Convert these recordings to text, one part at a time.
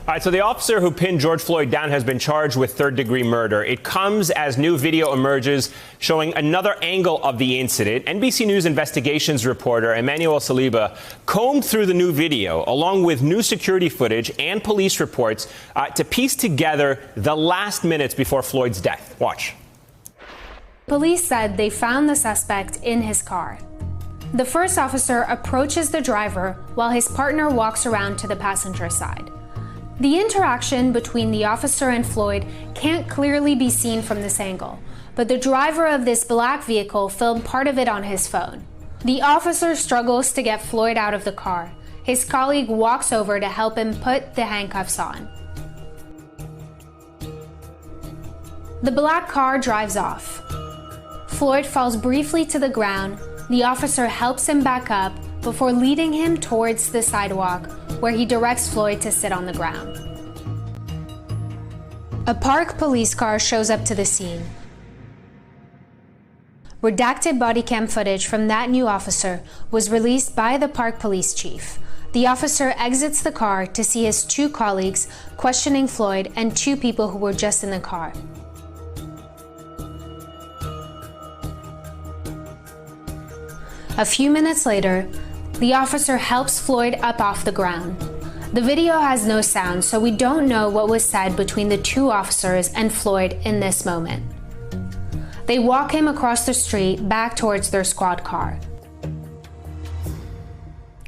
All right, so the officer who pinned George Floyd down has been charged with third-degree murder. It comes as new video emerges showing another angle of the incident. NBC News investigations reporter Emmanuel Saliba combed through the new video, along with new security footage and police reports, to piece together the last minutes before Floyd's death. Watch. Police said they found the suspect in his car. The first officer approaches the driver while his partner walks around to the passenger side. The interaction between the officer and Floyd can't clearly be seen from this angle, but the driver of this black vehicle filmed part of it on his phone. The officer struggles to get Floyd out of the car. His colleague walks over to help him put the handcuffs on. The black car drives off. Floyd falls briefly to the ground. The officer helps him back up before leading him towards the sidewalk, where he directs Floyd to sit on the ground. A parked police car shows up to the scene. Redacted body cam footage from that new officer was released by the park police chief. The officer exits the car to see his two colleagues questioning Floyd and two people who were just in the car. A few minutes later, the officer helps Floyd up off the ground. The video has no sound, so we don't know what was said between the two officers and Floyd in this moment. They walk him across the street back towards their squad car.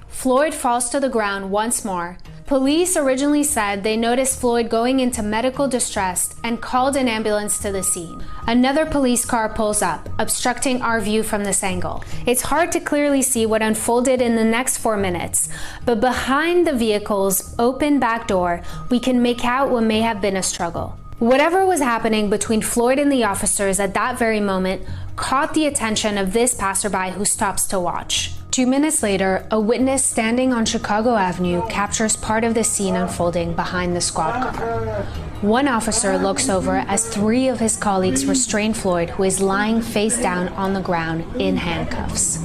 Floyd falls to the ground once more. Police originally said they noticed Floyd going into medical distress and called an ambulance to the scene. Another police car pulls up, obstructing our view from this angle. It's hard to clearly see what unfolded in the next 4 minutes, but behind the vehicle's open back door, we can make out what may have been a struggle. Whatever was happening between Floyd and the officers at that very moment caught the attention of this passerby who stops to watch. 2 minutes later, a witness standing on Chicago Avenue captures part of the scene unfolding behind the squad car. One officer looks over as 3 of his colleagues restrain Floyd, who is lying face down on the ground in handcuffs.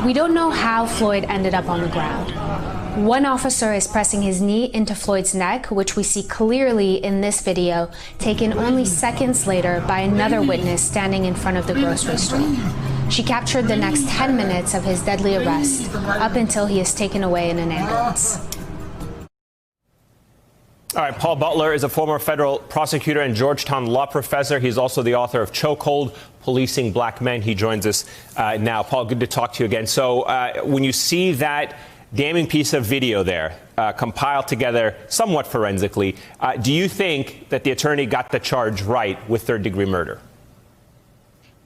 We don't know how Floyd ended up on the ground. One officer is pressing his knee into Floyd's neck, which we see clearly in this video, taken only seconds later by another witness standing in front of the grocery store. She captured the next 10 minutes of his deadly arrest, up until he is taken away in an ambulance. All right, Paul Butler is a former federal prosecutor and Georgetown law professor. He's also the author of Chokehold, Policing Black Men. He joins us now. Paul, good to talk to you again. So when you see that damning piece of video there, compiled together somewhat forensically, do you think that the attorney got the charge right with third-degree murder?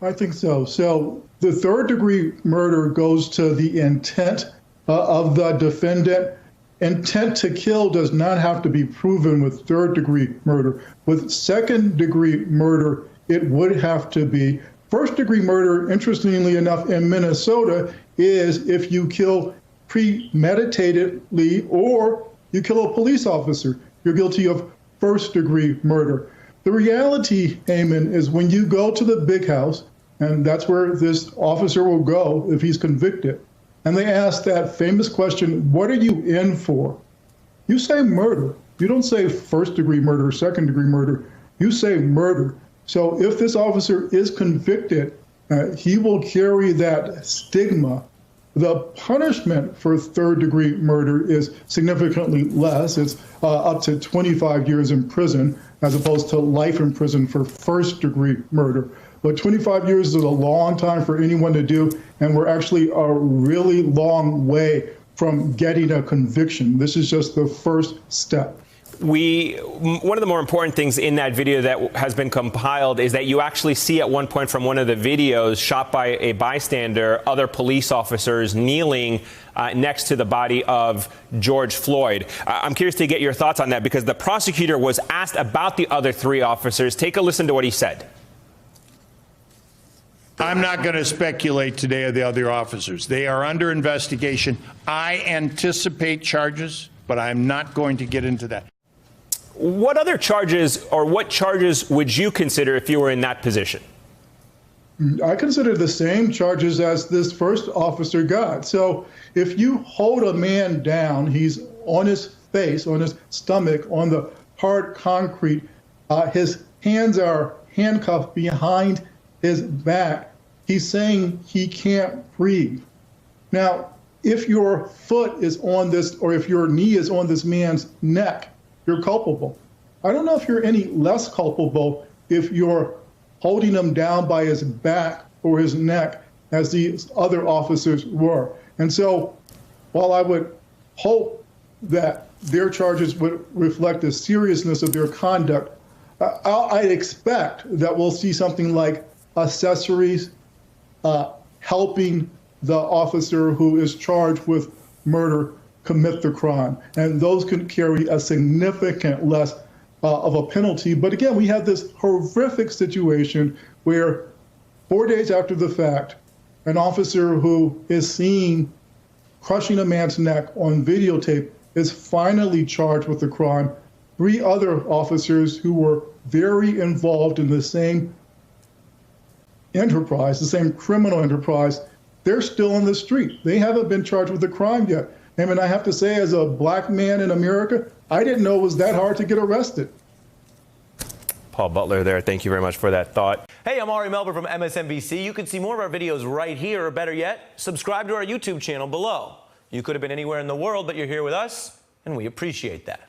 I think so. So the third-degree murder goes to the intent of the defendant. Intent to kill does not have to be proven with third-degree murder. With second-degree murder, it would have to be. First-degree murder, interestingly enough, in Minnesota, is if you kill premeditatedly or you kill a police officer, you're guilty of first-degree murder. The reality, Eamon, is when you go to the big house, and that's where this officer will go if he's convicted, and they ask that famous question, what are you in for? You say murder. You don't say first-degree murder, second-degree murder. You say murder. So if this officer is convicted, he will carry that stigma. The punishment for third-degree murder is significantly less. It's up to 25 years in prison, as opposed to life in prison for first-degree murder. But 25 years is a long time for anyone to do, and we're actually a really long way from getting a conviction. This is just the first step. One of the more important things in that video that has been compiled is that you actually see at one point from one of the videos shot by a bystander, other police officers kneeling next to the body of George Floyd. I'm curious to get your thoughts on that, because the prosecutor was asked about the other 3 officers. Take a listen to what he said. I'm not going to speculate today of the other officers. They are under investigation. I anticipate charges, but I'm not going to get into that. What other charges, or what charges would you consider if you were in that position? I consider the same charges as this first officer got. So if you hold a man down, he's on his face, on his stomach, on the hard concrete. His hands are handcuffed behind his back. He's saying he can't breathe. Now, if your foot is on this, or if your knee is on this man's neck, you're culpable. I don't know if you're any less culpable if you're holding him down by his back or his neck, as these other officers were. And so, while I would hope that their charges would reflect the seriousness of their conduct, I expect that we'll see something like accessories helping the officer who is charged with murder commit the crime. And those could carry a significant less of a penalty. But again, we have this horrific situation where 4 days after the fact, an officer who is seen crushing a man's neck on videotape is finally charged with the crime. 3 other officers who were very involved in the same enterprise, the same criminal enterprise, they're still on the street. They haven't been charged with the crime yet. And I have to say, as a black man in America, I didn't know it was that hard to get arrested. Paul Butler there. Thank you very much for that thought. Hey, I'm Ari Melber from MSNBC. You can see more of our videos right here, or better yet, subscribe to our YouTube channel below. You could have been anywhere in the world, but you're here with us, and we appreciate that.